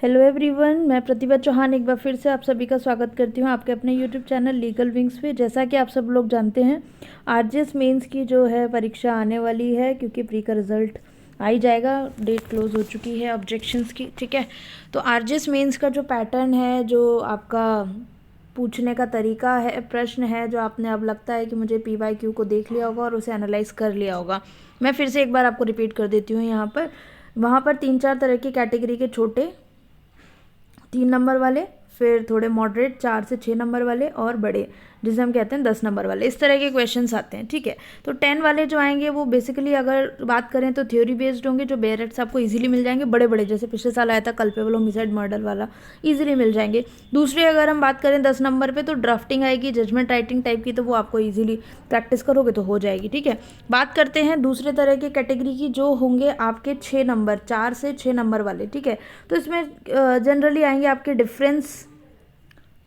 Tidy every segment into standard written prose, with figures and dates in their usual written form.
Hello everyone, मैं प्रतिभा चौहान एक बार फिर से आप सभी का स्वागत करती हूँ आपके अपने यूट्यूब चैनल लीगल विंग्स पे। जैसा कि आप सब लोग जानते हैं, आरजेएस मेंस की जो है परीक्षा आने वाली है, क्योंकि प्री का रिज़ल्ट आ ही जाएगा, डेट क्लोज हो चुकी है ऑब्जेक्शंस की। ठीक है, तो आरजेएस मेंस का जो पैटर्न है, जो आपका पूछने का तरीका है, प्रश्न है, जो आपने अब लगता है कि मुझे PYQ को देख लिया होगा और उसे एनालाइज कर लिया होगा, मैं फिर से एक बार आपको रिपीट कर देती हूँ। यहाँ पर वहाँ पर 3-4 तरह की कैटेगरी के छोटे 3 नंबर वाले, फिर थोड़े मॉडरेट 4 से 6 नंबर वाले, और बड़े जिसे हम कहते हैं 10 नंबर वाले, इस तरह के क्वेश्चंस आते हैं। ठीक है, तो 10 वाले जो आएंगे वो बेसिकली अगर बात करें तो थ्योरी बेस्ड होंगे, जो बेयरट्स आपको इजीली मिल जाएंगे। बड़े बड़े जैसे पिछले साल आया था कल्पेबल होमिसाइड मर्डर वाला, इजीली मिल जाएंगे। दूसरे अगर हम बात करें 10 नंबर पे, तो ड्राफ्टिंग आएगी, जजमेंट राइटिंग टाइप की, तो वो आपको ईजिली प्रैक्टिस करोगे तो हो जाएगी। ठीक है, बात करते हैं दूसरे तरह की कैटेगरी की, जो होंगे आपके 6 नंबर, 4 से 6 नंबर वाले। ठीक है, तो इसमें जनरली आएंगे आपके डिफरेंस।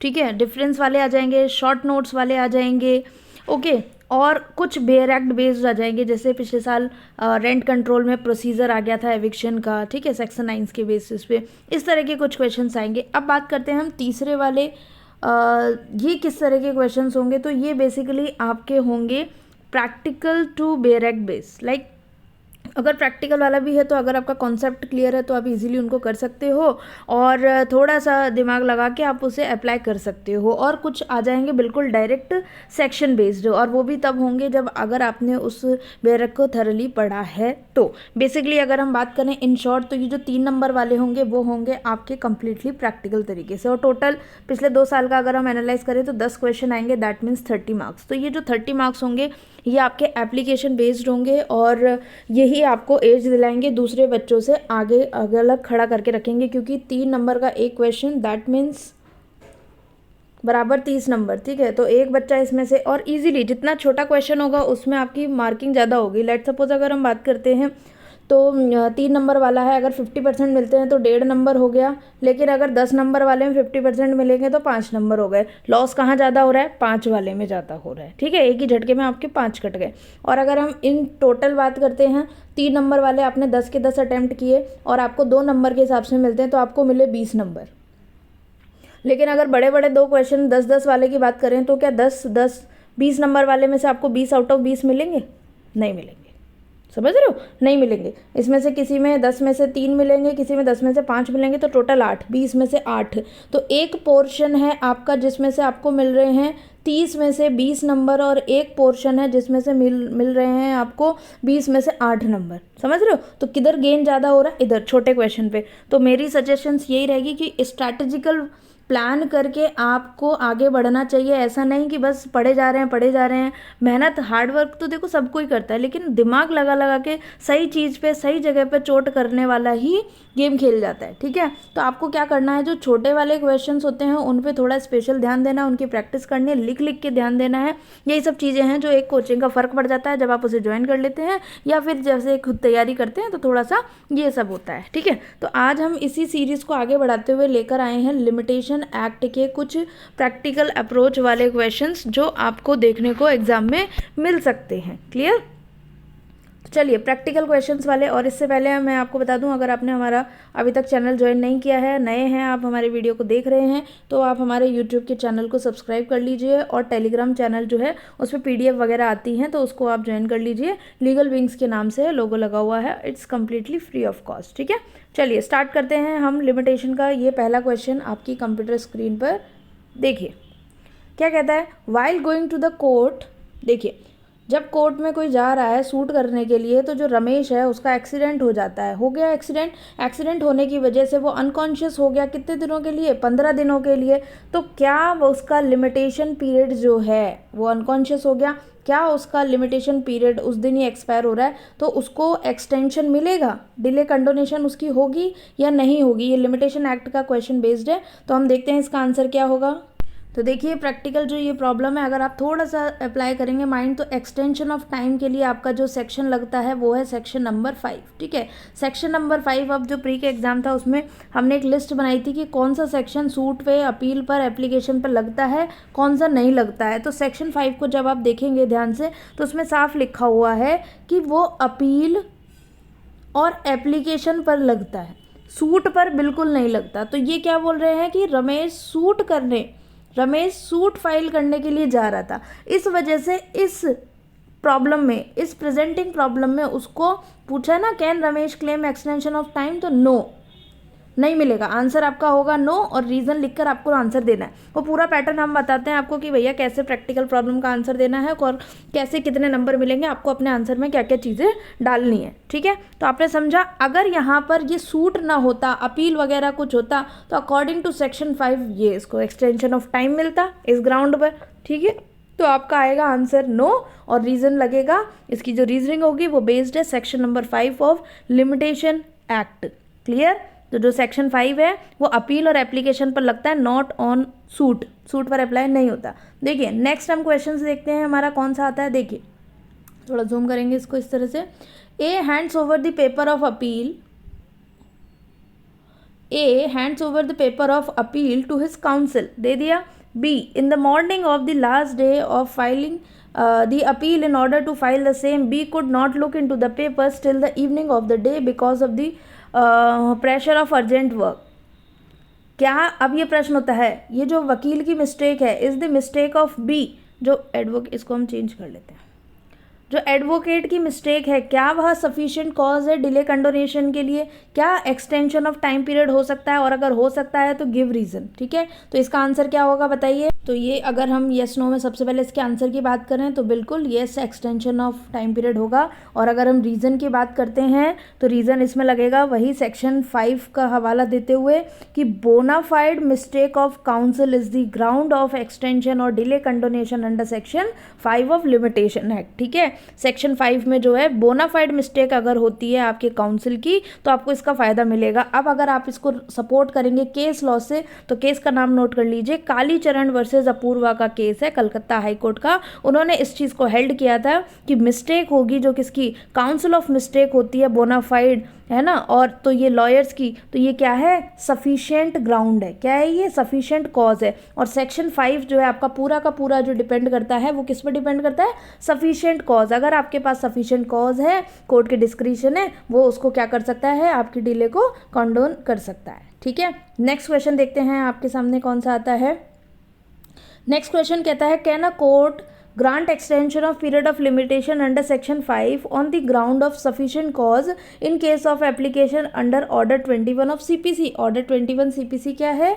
ठीक है, डिफरेंस वाले आ जाएंगे, शॉर्ट नोट्स वाले आ जाएंगे। ओके, और कुछ बेयर एक्ट बेस्ड आ जाएंगे, जैसे पिछले साल रेंट कंट्रोल में प्रोसीजर आ गया था एविक्शन का। ठीक है, सेक्शन 9 के बेसिस पे इस तरह के कुछ क्वेश्चंस आएंगे। अब बात करते हैं हम तीसरे वाले, ये किस तरह के क्वेश्चंस होंगे। तो ये बेसिकली आपके होंगे practical to bare act base. Like अगर प्रैक्टिकल वाला भी है तो अगर आपका कॉन्सेप्ट क्लियर है तो आप इजीली उनको कर सकते हो, और थोड़ा सा दिमाग लगा के आप उसे अप्लाई कर सकते हो। और कुछ आ जाएंगे बिल्कुल डायरेक्ट सेक्शन बेस्ड, और वो भी तब होंगे जब अगर आपने उस बेरक को थरली पढ़ा है तो। बेसिकली अगर हम बात करें इन शॉर्ट, तो ये जो 3 नंबर वाले होंगे वो होंगे आपके कम्प्लीटली प्रैक्टिकल तरीके से। और टोटल पिछले 2 साल का अगर हम एनालाइज करें तो 10 क्वेश्चन आएंगे, दैट मीन्स 30 मार्क्स। तो ये जो 30 मार्क्स होंगे ये आपके एप्लीकेशन बेस्ड होंगे, और यही आपको एज दिलाएंगे दूसरे बच्चों से, आगे अलग खड़ा करके रखेंगे, क्योंकि 3 नंबर का एक क्वेश्चन दैट मीन्स बराबर 30 नंबर। ठीक है, तो एक बच्चा इसमें से, और इजीली जितना छोटा क्वेश्चन होगा उसमें आपकी मार्किंग ज़्यादा होगी। लेट सपोज अगर हम बात करते हैं तो 3 नंबर वाला है, अगर 50% मिलते हैं तो 1.5 नंबर हो गया, लेकिन अगर 10 नंबर वाले में 50% मिलेंगे तो 5 नंबर हो गए। लॉस कहाँ ज़्यादा हो रहा है? 5 वाले में ज़्यादा हो रहा है। ठीक है, एक ही झटके में आपके 5 कट गए। और अगर हम इन टोटल बात करते हैं, 3 नंबर वाले आपने 10 के 10 अटैम्प्ट किए और आपको 2 नंबर के हिसाब से मिलते हैं, तो आपको मिले 20 नंबर। लेकिन अगर बड़े बड़े 2 क्वेश्चन 10-10 वाले की बात करें तो क्या 20 नंबर वाले में से आपको 20 आउट ऑफ 20 मिलेंगे? नहीं मिलेंगे। समझ रहे हो? नहीं मिलेंगे। इसमें से किसी में 10 में से 3 मिलेंगे, किसी में 10 में से 5 मिलेंगे, तो टोटल 8, 20 में से 8। तो एक पोर्शन है आपका जिसमें से आपको मिल रहे हैं 30 में से 20 नंबर, और एक पोर्शन है जिसमें से मिल रहे हैं आपको 20 में से 8 नंबर। समझ रहे हो? तो किधर गेन ज़्यादा हो रहा है? इधर, छोटे क्वेश्चन पे। तो मेरी सजेशंस यही रहेगी कि स्ट्रैटेजिकल प्लान करके आपको आगे बढ़ना चाहिए। ऐसा नहीं कि बस पढ़े जा रहे हैं। मेहनत, हार्डवर्क तो देखो सब कोई करता है, लेकिन दिमाग लगा लगा के सही चीज़ पे, सही जगह पे चोट करने वाला ही गेम खेल जाता है। ठीक है, तो आपको क्या करना है, जो छोटे वाले क्वेश्चंस होते हैं उन पे थोड़ा स्पेशल ध्यान देना है, उनकी प्रैक्टिस करनी है, लिख लिख के ध्यान देना है। यही सब चीज़ें हैं जो एक कोचिंग का फ़र्क पड़ जाता है जब आप उसे ज्वाइन कर लेते हैं, या फिर जैसे खुद तैयारी करते हैं तो थोड़ा सा ये सब होता है। ठीक है, तो आज हम इसी सीरीज़ को आगे बढ़ाते हुए लेकर आए हैं लिमिटेशन एक्ट के कुछ प्रैक्टिकल अप्रोच वाले क्वेश्चंस, जो आपको देखने को एग्जाम में मिल सकते हैं। क्लियर? चलिए, प्रैक्टिकल क्वेश्चंस वाले। और इससे पहले मैं आपको बता दूं, अगर आपने हमारा अभी तक चैनल ज्वाइन नहीं किया है, नए हैं आप हमारे वीडियो को देख रहे हैं, तो आप हमारे यूट्यूब के चैनल को सब्सक्राइब कर लीजिए, और टेलीग्राम चैनल जो है उस पर PDF वगैरह आती हैं, तो उसको आप ज्वाइन कर लीजिए। लीगल विंग्स के नाम से लोगो लगा हुआ है, it's completely free of cost. ठीक है, चलिए स्टार्ट करते हैं हम लिमिटेशन का। ये पहला क्वेश्चन आपकी कंप्यूटर स्क्रीन पर देखिए, क्या कहता है। While going to the court, देखिए जब कोर्ट में कोई जा रहा है सूट करने के लिए, तो जो रमेश है उसका एक्सीडेंट हो जाता है। हो गया एक्सीडेंट होने की वजह से वो अनकॉन्शियस हो गया। कितने दिनों के लिए? 15 दिनों के लिए। तो क्या वो उसका लिमिटेशन पीरियड जो है, वो अनकॉन्शियस हो गया, क्या उसका लिमिटेशन पीरियड उस दिन ही एक्सपायर हो रहा है, तो उसको एक्सटेंशन मिलेगा, डिले कंडोनेशन उसकी होगी या नहीं होगी? ये लिमिटेशन एक्ट का क्वेश्चन बेस्ड है, तो हम देखते हैं इसका आंसर क्या होगा। तो देखिए, प्रैक्टिकल जो ये प्रॉब्लम है, अगर आप थोड़ा सा अप्लाई करेंगे माइंड, तो एक्सटेंशन ऑफ टाइम के लिए आपका जो सेक्शन लगता है वो है सेक्शन नंबर 5। ठीक है, सेक्शन नंबर 5, अब जो प्री के एग्जाम था उसमें हमने एक लिस्ट बनाई थी कि कौन सा सेक्शन सूट पे, अपील पर, एप्लीकेशन पर लगता है, कौन सा नहीं लगता है। तो सेक्शन 5 को जब आप देखेंगे ध्यान से, तो उसमें साफ लिखा हुआ है कि वो अपील और एप्लीकेशन पर लगता है। सूट पर बिल्कुल नहीं लगता। तो ये क्या बोल रहे हैं कि रमेश सूट फाइल करने के लिए जा रहा था, इस वजह से इस प्रॉब्लम में, इस प्रेजेंटिंग प्रॉब्लम में उसको पूछा ना can Ramesh claim extension of time, तो नो, नहीं मिलेगा। आंसर आपका होगा नो, और रीज़न लिखकर आपको आंसर देना है। वो पूरा पैटर्न हम बताते हैं आपको कि भैया कैसे प्रैक्टिकल प्रॉब्लम का आंसर देना है और कैसे कितने नंबर मिलेंगे, आपको अपने आंसर में क्या क्या चीज़ें डालनी है, ठीक है। तो आपने समझा। अगर यहाँ पर ये सूट ना होता, अपील वगैरह कुछ होता, तो अकॉर्डिंग टू सेक्शन 5 ये इसको एक्सटेंशन ऑफ टाइम मिलता इस ग्राउंड पर, ठीक है। तो आपका आएगा आंसर नो, और रीज़न लगेगा, इसकी जो रीजनिंग होगी वो बेस्ड है section number 5 of limitation act. Clear. तो जो सेक्शन 5 है वो अपील और एप्लीकेशन पर लगता है, नॉट ऑन सूट पर अप्लाई नहीं होता। देखिए नेक्स्ट हम क्वेश्चंस देखते हैं, हमारा कौन सा आता है। देखिए थोड़ा जूम करेंगे इसको इस तरह से। A hands over the paper of appeal to his counsel, दे दिया। B in the morning of the last day of filing the appeal, in order to file the same, B could not look into the papers till the evening of the day because of the pressure of urgent work। क्या अब ये प्रश्न होता है, ये जो वकील की मिस्टेक है, is the mistake of B, जो एडवोकेट, इसको हम चेंज कर लेते हैं, जो एडवोकेट की मिस्टेक है, क्या वह सफिशिएंट कॉज है डिले कंडोनेशन के लिए? क्या एक्सटेंशन ऑफ टाइम पीरियड हो सकता है? और अगर हो सकता है तो गिव रीज़न, ठीक है। तो इसका आंसर क्या होगा बताइए। तो ये अगर हम येस नो में सबसे पहले इसके आंसर की बात करें तो बिल्कुल yes, extension of time period होगा। और अगर हम रीज़न की बात करते हैं तो रीज़न इसमें लगेगा वही सेक्शन 5 का हवाला देते हुए कि bona fide mistake of counsel is the ground of extension और delay condonation under section 5 of limitation act, ठीक है। सेक्शन 5 में जो है बोनाफाइड मिस्टेक अगर होती है आपके काउंसिल की तो आपको इसका फ़ायदा मिलेगा। अब अगर आप इसको सपोर्ट करेंगे केस लॉ से, तो केस का नाम नोट कर लीजिए, कालीचरण वर्सेस अपूर्वा का केस है कलकत्ता हाई कोर्ट का। उन्होंने इस चीज़ को हेल्ड किया था कि मिस्टेक होगी जो किसकी, काउंसिल ऑफ मिस्टेक होती है बोनाफाइड, है ना। और तो ये लॉयर्स की, तो ये क्या है, सफिशिएंट ग्राउंड है। क्या है ये, सफिशिएंट कॉज है। और सेक्शन 5 जो है आपका पूरा का पूरा जो डिपेंड करता है वो किस पर डिपेंड करता है, सफिशिएंट कॉज। अगर आपके पास सफिशिएंट कॉज है, कोर्ट के डिस्क्रिशन है, वो उसको क्या कर सकता है, आपकी डिले को कंडोन कर सकता है, ठीक है। नेक्स्ट क्वेश्चन देखते हैं आपके सामने कौन सा आता है। नेक्स्ट क्वेश्चन कहता है, can a court grant extension of period of limitation under section 5 on the ground of sufficient cause in case of application under order 21 of CPC। order 21 CPC क्या है,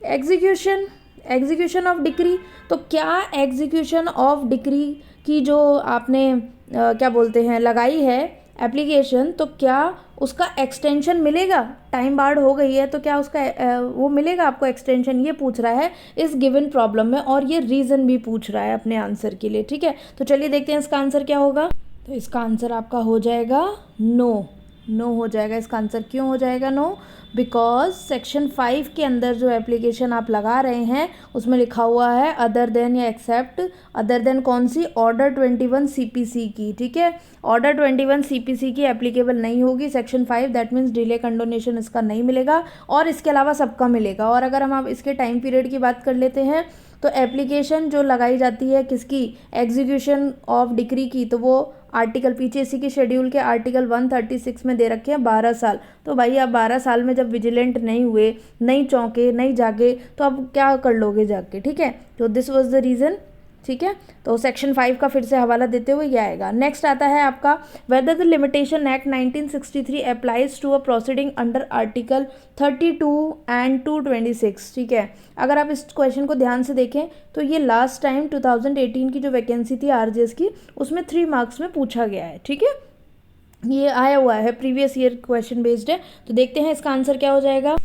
एग्जीक्यूशन ऑफ डिक्री। तो क्या execution of decree की जो आपने क्या बोलते हैं लगाई है एप्लीकेशन, तो क्या उसका एक्सटेंशन मिलेगा? टाइम बार्ड हो गई है तो क्या उसका वो मिलेगा आपको एक्सटेंशन, ये पूछ रहा है इस गिवन प्रॉब्लम में। और ये रीज़न भी पूछ रहा है अपने आंसर के लिए, ठीक है। तो चलिए देखते हैं इसका आंसर क्या होगा। तो इसका आंसर आपका हो जाएगा नो हो जाएगा। इसका आंसर क्यों हो जाएगा नो, बिकॉज सेक्शन 5 के अंदर जो एप्लीकेशन आप लगा रहे हैं उसमें लिखा हुआ है अदर देन या एक्सेप्ट, अदर देन कौन सी, ऑर्डर 21 CPC की, ठीक है। ऑर्डर 21 CPC की एप्लीकेबल नहीं होगी section 5, that means delay condonation इसका नहीं मिलेगा, और इसके अलावा सबका मिलेगा। और अगर हम अब इसके टाइम पीरियड की बात कर लेते हैं तो एप्लीकेशन जो लगाई जाती है किसकी, एग्जीक्यूशन ऑफ डिक्री की, तो वो आर्टिकल पीछे इसी के शेड्यूल के आर्टिकल 136 में दे रखे हैं 12 साल। तो भाई आप 12 साल में जब विजिलेंट नहीं हुए, नहीं चौंके, नहीं जागे, तो अब क्या कर लोगे जाके, ठीक है। तो दिस वाज द रीज़न, ठीक है। तो सेक्शन 5 का फिर से हवाला देते हुए ये आएगा। नेक्स्ट आता है आपका, whether the limitation act 1963 applies to a proceeding under article 32 and 226, ठीक है। अगर आप इस क्वेश्चन को ध्यान से देखें तो ये लास्ट टाइम 2018 की जो वैकेंसी थी RJS की, उसमें 3 मार्क्स में पूछा गया है, ठीक है। ये आया हुआ है, प्रीवियस ईयर क्वेश्चन बेस्ड है। तो देखते हैं इसका आंसर क्या हो जाएगा।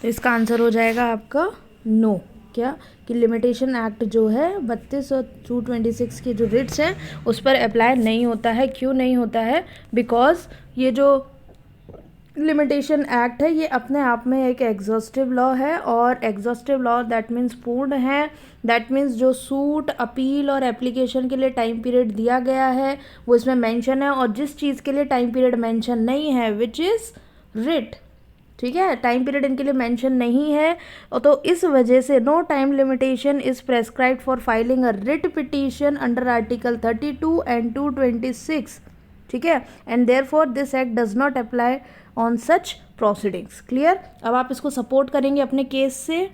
तो इसका आंसर हो जाएगा आपका नो। क्या कि लिमिटेशन एक्ट जो है 32 और 226 के जो रिट्स हैं उस पर अप्लाई नहीं होता है। क्यों नहीं होता है, बिकॉज ये जो लिमिटेशन एक्ट है ये अपने आप में एक एग्जॉस्टिव लॉ है, और एग्जॉस्टिव लॉ दैट मीन्स पूर्ण है। दैट मीन्स जो सूट, अपील और एप्लीकेशन के लिए टाइम पीरियड दिया गया है वो इसमें मेंशन है, और जिस चीज़ के लिए टाइम पीरियड मेंशन नहीं है विच इज़ रिट, ठीक है, टाइम पीरियड इनके लिए मेंशन नहीं है। तो इस वजह से no time limitation is prescribed for filing a writ petition under article 32 and 226, ठीक है। And therefore this act does not apply on such proceedings. Clear. अब आप इसको सपोर्ट करेंगे अपने केस से।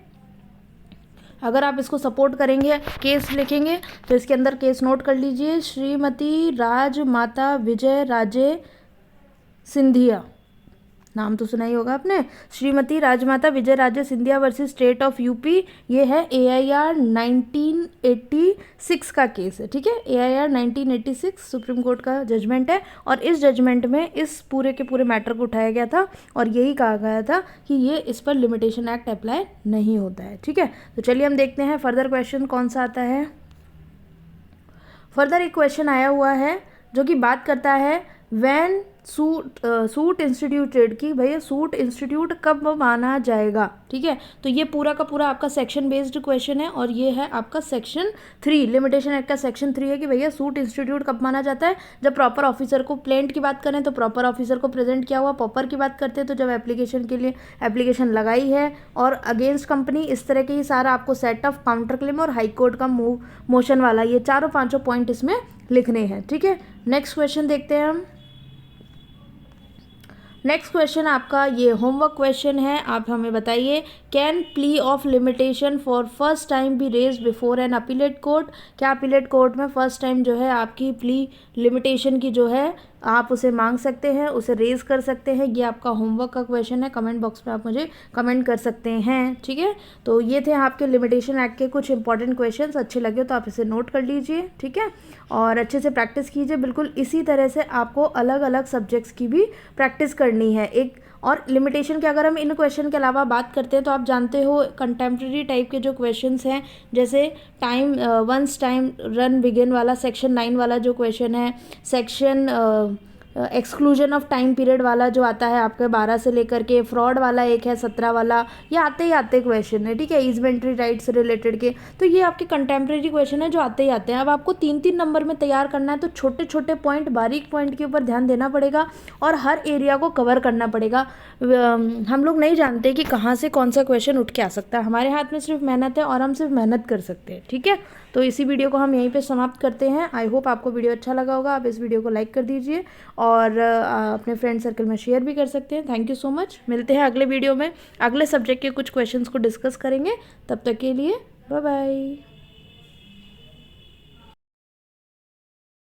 अगर आप इसको सपोर्ट करेंगे, केस लिखेंगे, तो इसके अंदर केस नोट कर लीजिए। श्रीमती राजमाता विजय राजे सिंधिया, नाम तो सुना ही होगा आपने। Shrimati Rajmata Vijay Raje Scindia versus state of UP. ये है AIR 1986 का केस है। ठीक है, AIR 1986 सुप्रीम कोर्ट का जजमेंट है, और इस जजमेंट में इस पूरे के पूरे मैटर को उठाया गया था और यही कहा गया था कि ये इस पर लिमिटेशन एक्ट अप्लाई नहीं होता है। ठीक है, तो चलिए हम देखते हैं फर्दर क्वेश्चन कौन सा आता है। फर्दर एक क्वेश्चन आया हुआ है जो कि बात करता है व्हेन सूट इंस्टीट्यूटेड, की भैया सूट इंस्टीट्यूट कब माना जाएगा। ठीक है, तो ये पूरा का पूरा आपका सेक्शन बेस्ड क्वेश्चन है, और ये है आपका सेक्शन 3, लिमिटेशन एक्ट का सेक्शन 3 है कि भैया सूट इंस्टीट्यूट कब माना जाता है। जब प्रॉपर ऑफिसर को, प्लेंट की बात करें तो प्रॉपर ऑफिसर को प्रेजेंट किया हुआ, प्रॉपर की बात करते हैं तो जब एप्लीकेशन के लिए एप्लीकेशन लगाई है, और अगेंस्ट कंपनी, इस तरह के ही सारा आपको सेट ऑफ काउंटर क्लेम और हाई कोर्ट का मोशन वाला, ये चारों पांचों पॉइंट इसमें लिखने हैं। ठीक है, नेक्स्ट क्वेश्चन देखते हैं हम। नेक्स्ट क्वेश्चन आपका ये होमवर्क क्वेश्चन है। आप हमें बताइए, can plea of limitation for first time be raise before an appellate court. क्या अपीलेट कोर्ट में फर्स्ट टाइम जो है आपकी प्ली लिमिटेशन की जो है आप उसे मांग सकते हैं, उसे रेज कर सकते हैं। ये आपका होमवर्क का क्वेश्चन है, कमेंट बॉक्स में आप मुझे कमेंट कर सकते हैं। ठीक है, तो ये थे आपके लिमिटेशन एक्ट के कुछ इंपॉर्टेंट क्वेश्चंस। अच्छे लगे तो आप इसे नोट कर लीजिए। ठीक है, और अच्छे से प्रैक्टिस कीजिए। बिल्कुल इसी तरह से आपको अलग अलग सब्जेक्ट्स की भी प्रैक्टिस करनी है। एक और लिमिटेशन के अगर हम इन क्वेश्चन के अलावा बात करते हैं तो आप जानते हो कंटेम्प्रेरी टाइप के जो क्वेश्चंस हैं, जैसे time once time run begin वाला सेक्शन 9 वाला जो क्वेश्चन है, section exclusion of time period वाला जो आता है आपके 12 से लेकर के, फ्रॉड वाला एक है 17 वाला, ये आते ही आते क्वेश्चन है। ठीक है, ईजमेंट्री राइट से रिलेटेड के, तो ये आपके कंटेम्प्रेरी क्वेश्चन है जो आते ही आते हैं। अब आपको 3-3 नंबर में तैयार करना है, तो छोटे छोटे पॉइंट, बारीक पॉइंट के ऊपर ध्यान देना पड़ेगा और हर एरिया को कवर करना पड़ेगा। हम लोग नहीं जानते कि कहाँ से कौन सा क्वेश्चन उठ के आ सकता है। हमारे हाथ में सिर्फ मेहनत है और हम सिर्फ मेहनत कर सकते हैं। ठीक है, तो इसी वीडियो को हम यहीं पे समाप्त करते हैं। आई होप आपको वीडियो अच्छा लगा होगा। आप इस वीडियो को लाइक कर दीजिए और अपने फ्रेंड सर्कल में शेयर भी कर सकते हैं। Thank you so much. मिलते हैं अगले वीडियो में, अगले सब्जेक्ट के कुछ क्वेश्चंस को डिस्कस करेंगे। तब तक के लिए बाय बाय।